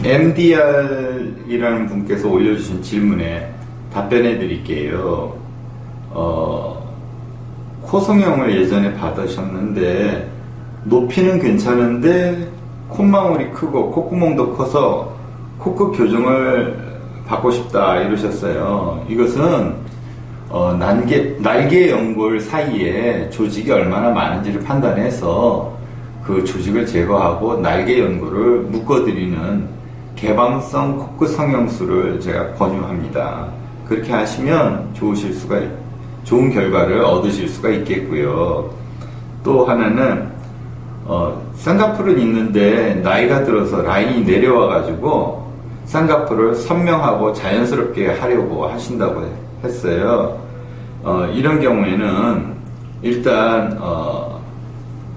MDR이라는 분께서 올려주신 질문에 답변해 드릴게요. 코 성형을 예전에 받으셨는데 높이는 괜찮은데 콧망울이 크고 콧구멍도 커서 코끝 교정을 받고 싶다 이러셨어요. 이것은 날개 연골 사이에 조직이 얼마나 많은지를 판단해서 그 조직을 제거하고 날개 연골을 묶어드리는 개방성 코끝 성형술을 제가 권유합니다. 그렇게 하시면 좋은 결과를 얻으실 수가 있겠고요. 또 하나는 쌍꺼풀은 있는데 나이가 들어서 라인이 내려와 가지고 쌍꺼풀을 선명하고 자연스럽게 하려고 하신다고 했어요. 이런 경우에는 일단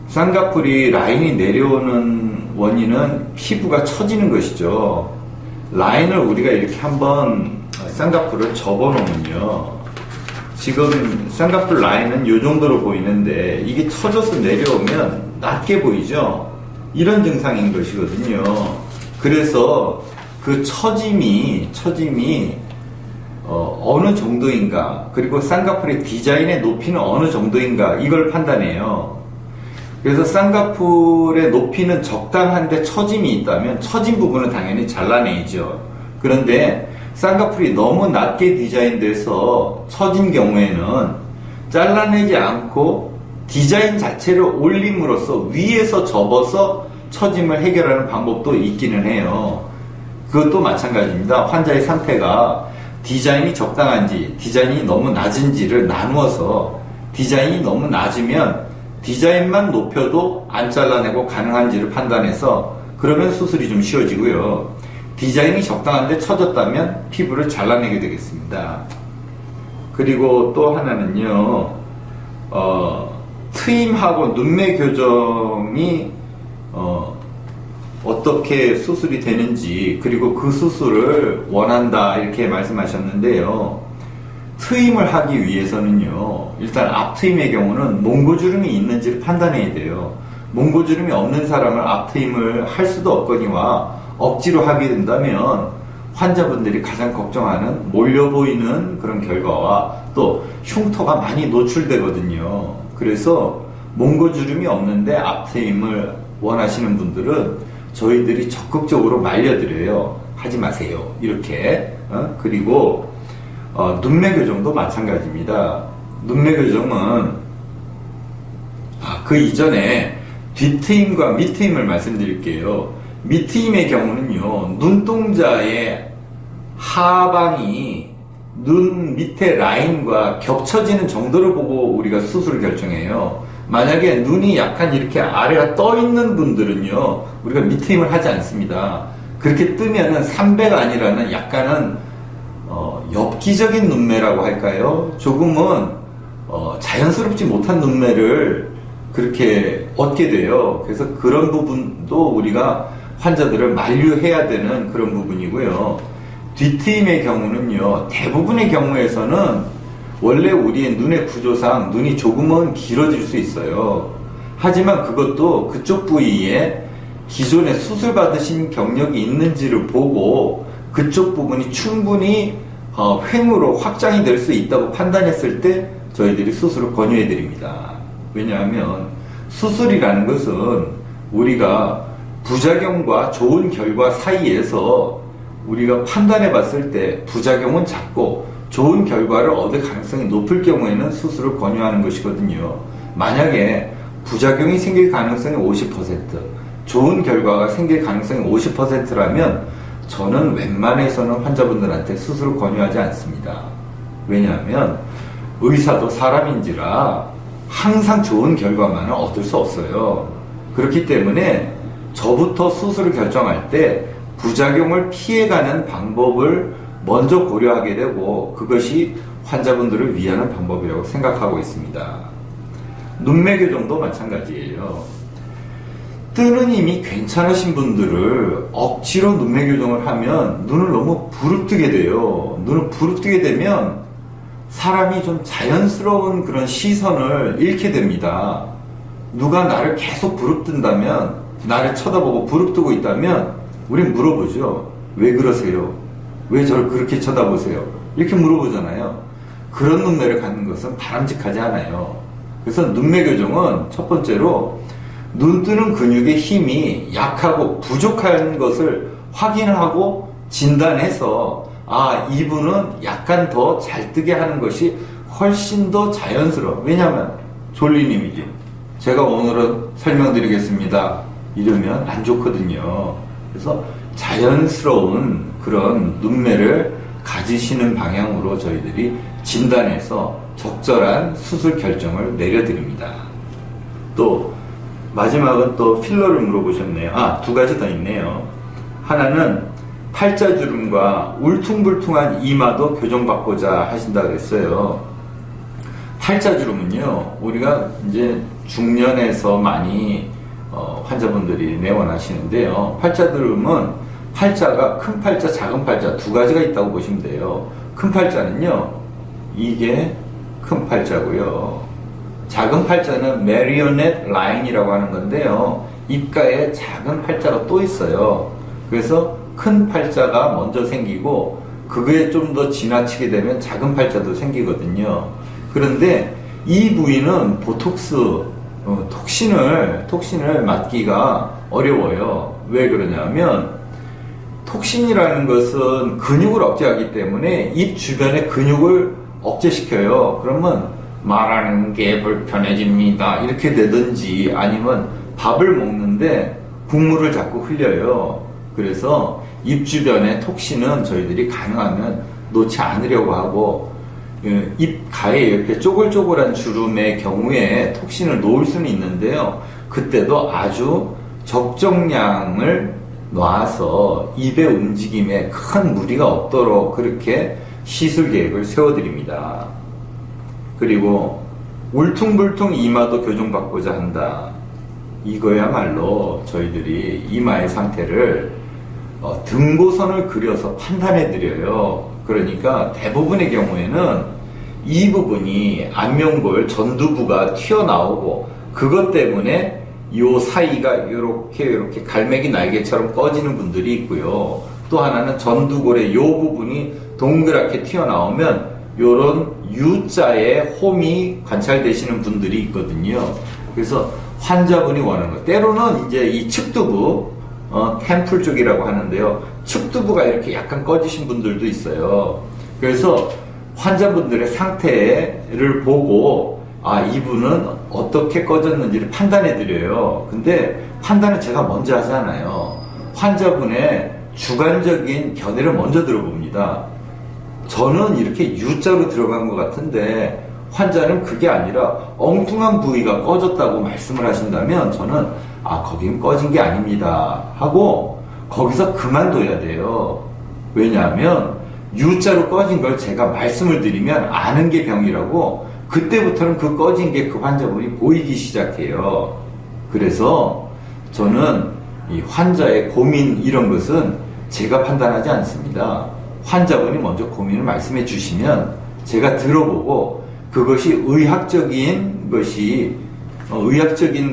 쌍꺼풀이 라인이 내려오는 원인은 피부가 처지는 것이죠. 라인을 우리가 이렇게 한번 쌍꺼풀을 접어놓으면요, 지금 쌍꺼풀 라인은 이 정도로 보이는데 이게 처져서 내려오면 낮게 보이죠. 이런 증상인 것이거든요. 그래서 그 처짐이 어느 정도인가, 그리고 쌍꺼풀의 디자인의 높이는 어느 정도인가, 이걸 판단해요. 그래서 쌍꺼풀의 높이는 적당한데 처짐이 있다면 처진 부분은 당연히 잘라내죠. 그런데 쌍꺼풀이 너무 낮게 디자인돼서 처진 경우에는 잘라내지 않고 디자인 자체를 올림으로써 위에서 접어서 처짐을 해결하는 방법도 있기는 해요. 그것도 마찬가지입니다. 환자의 상태가 디자인이 적당한지 디자인이 너무 낮은지를 나누어서, 디자인이 너무 낮으면 디자인만 높여도 안 잘라내고 가능한지를 판단해서, 그러면 수술이 좀 쉬워지고요. 디자인이 적당한데 처졌다면 피부를 잘라내게 되겠습니다. 그리고 또 하나는요, 트임하고 눈매 교정이 어떻게 수술이 되는지, 그리고 그 수술을 원한다 이렇게 말씀하셨는데요. 트임을 하기 위해서는요, 일단 앞트임의 경우는 몽고주름이 있는지를 판단해야 돼요. 몽고주름이 없는 사람을 앞트임을 할 수도 없거니와 억지로 하게 된다면 환자분들이 가장 걱정하는 몰려 보이는 그런 결과와 또 흉터가 많이 노출되거든요. 그래서 몽고주름이 없는데 앞트임을 원하시는 분들은 저희들이 적극적으로 말려드려요. 하지 마세요, 이렇게. 그리고 눈매 교정도 마찬가지입니다. 눈매 교정은 그 이전에 뒷트임과 밑트임을 말씀드릴게요. 밑트임의 경우는요, 눈동자의 하방이 눈 밑에 라인과 겹쳐지는 정도를 보고 우리가 수술을 결정해요. 만약에 눈이 약간 이렇게 아래가 떠 있는 분들은요, 우리가 밑트임을 하지 않습니다. 그렇게 뜨면은 3배가 아니라는 약간은 엽기적인 눈매라고 할까요? 조금은 자연스럽지 못한 눈매를 그렇게 얻게 돼요. 그래서 그런 부분도 우리가 환자들을 만류해야 되는 그런 부분이고요. 뒷트임의 경우는요, 대부분의 경우에서는 원래 우리의 눈의 구조상 눈이 조금은 길어질 수 있어요. 하지만 그것도 그쪽 부위에 기존에 수술 받으신 경력이 있는지를 보고 그쪽 부분이 충분히 횡으로 확장이 될 수 있다고 판단했을 때 저희들이 수술을 권유해 드립니다. 왜냐하면 수술이라는 것은 우리가 부작용과 좋은 결과 사이에서 우리가 판단해 봤을 때 부작용은 작고 좋은 결과를 얻을 가능성이 높을 경우에는 수술을 권유하는 것이거든요. 만약에 부작용이 생길 가능성이 50%, 좋은 결과가 생길 가능성이 50%라면 저는 웬만해서는 환자분들한테 수술을 권유하지 않습니다. 왜냐하면 의사도 사람인지라 항상 좋은 결과만은 얻을 수 없어요. 그렇기 때문에 저부터 수술을 결정할 때 부작용을 피해가는 방법을 먼저 고려하게 되고 그것이 환자분들을 위하는 방법이라고 생각하고 있습니다. 눈매 교정도 마찬가지예요. 뜨는 힘이 괜찮으신 분들을 억지로 눈매 교정을 하면 눈을 너무 부릅뜨게 돼요. 눈을 부릅뜨게 되면 사람이 좀 자연스러운 그런 시선을 잃게 됩니다. 누가 나를 계속 부릅뜬다면, 나를 쳐다보고 부릅뜨고 있다면 우린 물어보죠. 왜 그러세요? 왜 저를 그렇게 쳐다보세요? 이렇게 물어보잖아요. 그런 눈매를 갖는 것은 바람직하지 않아요. 그래서 눈매 교정은 첫 번째로 눈 뜨는 근육의 힘이 약하고 부족한 것을 확인하고 진단해서 이분은 약간 더 잘 뜨게 하는 것이 훨씬 더 자연스러워. 왜냐하면 졸린 이미지. 제가 오늘은 설명드리겠습니다. 이러면 안 좋거든요. 그래서 자연스러운 그런 눈매를 가지시는 방향으로 저희들이 진단해서 적절한 수술 결정을 내려드립니다. 또 마지막은 또 필러를 물어보셨네요. 두 가지 더 있네요. 하나는 팔자주름과 울퉁불퉁한 이마도 교정받고자 하신다 그랬어요. 팔자주름은요, 우리가 이제 중년에서 많이 환자분들이 내원하시는데요. 팔자주름은 팔자가 큰 팔자, 작은 팔자 두 가지가 있다고 보시면 돼요. 큰 팔자는요, 이게 큰 팔자고요. 작은 팔자는 메리오넷 라인이라고 하는 건데요. 입가에 작은 팔자가 또 있어요. 그래서 큰 팔자가 먼저 생기고 그게 좀 더 지나치게 되면 작은 팔자도 생기거든요. 그런데 이 부위는 보톡스, 톡신을 맞기가 어려워요. 왜 그러냐면 톡신이라는 것은 근육을 억제하기 때문에 입 주변의 근육을 억제시켜요. 그러면 말하는 게 불편해집니다. 이렇게 되든지 아니면 밥을 먹는데 국물을 자꾸 흘려요. 그래서 입 주변의 톡신은 저희들이 가능하면 놓지 않으려고 하고 입 가에 이렇게 쪼글쪼글한 주름의 경우에 톡신을 놓을 수는 있는데요. 그때도 아주 적정량을 놔서 입의 움직임에 큰 무리가 없도록 그렇게 시술 계획을 세워드립니다. 그리고 울퉁불퉁 이마도 교정받고자 한다. 이거야말로 저희들이 이마의 상태를 등고선을 그려서 판단해드려요. 그러니까 대부분의 경우에는 이 부분이 안면골 전두부가 튀어나오고 그것 때문에 요 사이가 이렇게 갈매기 날개처럼 꺼지는 분들이 있고요. 또 하나는 전두골의 요 부분이 동그랗게 튀어나오면 요런 U자의 홈이 관찰되시는 분들이 있거든요. 그래서 환자분이 원하는 것. 때로는 이제 이 측두부, 템플 쪽이라고 하는데요. 측두부가 이렇게 약간 꺼지신 분들도 있어요. 그래서 환자분들의 상태를 보고 이분은 어떻게 꺼졌는지를 판단해 드려요. 근데 판단은 제가 먼저 하지 않아요. 환자분의 주관적인 견해를 먼저 들어봅니다. 저는 이렇게 U자로 들어간 것 같은데 환자는 그게 아니라 엉뚱한 부위가 꺼졌다고 말씀을 하신다면 저는 거긴 꺼진 게 아닙니다 하고 거기서 그만둬야 돼요. 왜냐하면 U자로 꺼진 걸 제가 말씀을 드리면 아는 게 병이라고 그때부터는 그 꺼진 게 그 환자분이 보이기 시작해요. 그래서 저는 이 환자의 고민 이런 것은 제가 판단하지 않습니다. 환자분이 먼저 고민을 말씀해 주시면 제가 들어보고 그것이 의학적인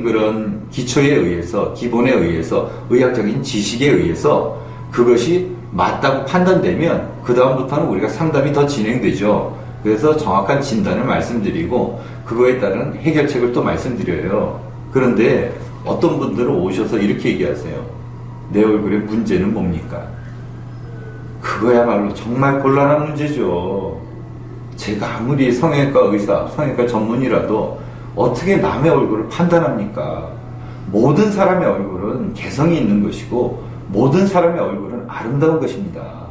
그런 기초에 의해서, 기본에 의해서, 의학적인 지식에 의해서 그것이 맞다고 판단되면 그다음부터는 우리가 상담이 더 진행되죠. 그래서 정확한 진단을 말씀드리고 그거에 따른 해결책을 또 말씀드려요. 그런데 어떤 분들은 오셔서 이렇게 얘기하세요. 내 얼굴의 문제는 뭡니까? 그거야말로 정말 곤란한 문제죠. 제가 아무리 성형외과 의사, 성형외과 전문이라도 어떻게 남의 얼굴을 판단합니까? 모든 사람의 얼굴은 개성이 있는 것이고 모든 사람의 얼굴은 아름다운 것입니다.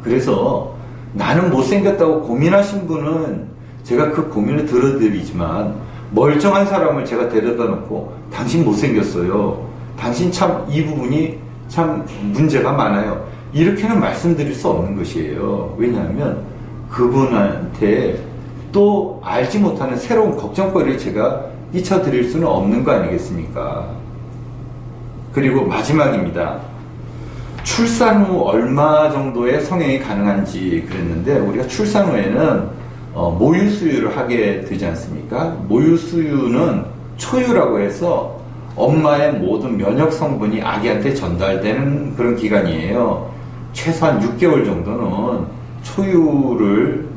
그래서 나는 못생겼다고 고민하신 분은 제가 그 고민을 들어드리지만 멀쩡한 사람을 제가 데려다 놓고 당신 못생겼어요. 당신 참 이 부분이 참 문제가 많아요. 이렇게는 말씀드릴 수 없는 것이에요. 왜냐하면 그분한테 또 알지 못하는 새로운 걱정거리를 제가 끼쳐드릴 수는 없는 거 아니겠습니까? 그리고 마지막입니다. 출산 후 얼마 정도의 성형이 가능한지 그랬는데 우리가 출산 후에는 모유수유를 하게 되지 않습니까? 모유수유는 초유라고 해서 엄마의 모든 면역 성분이 아기한테 전달되는 그런 기간이에요. 최소한 6개월 정도는 초유를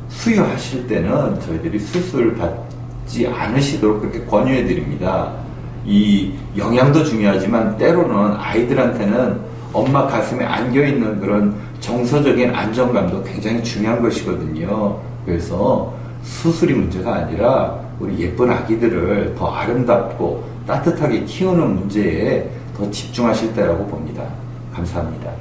수유하실 때는 저희들이 수술 받지 않으시도록 그렇게 권유해 드립니다. 이 영양도 중요하지만 때로는 아이들한테는 엄마 가슴에 안겨있는 그런 정서적인 안정감도 굉장히 중요한 것이거든요. 그래서 수술이 문제가 아니라 우리 예쁜 아기들을 더 아름답고 따뜻하게 키우는 문제에 더 집중하실 때라고 봅니다. 감사합니다.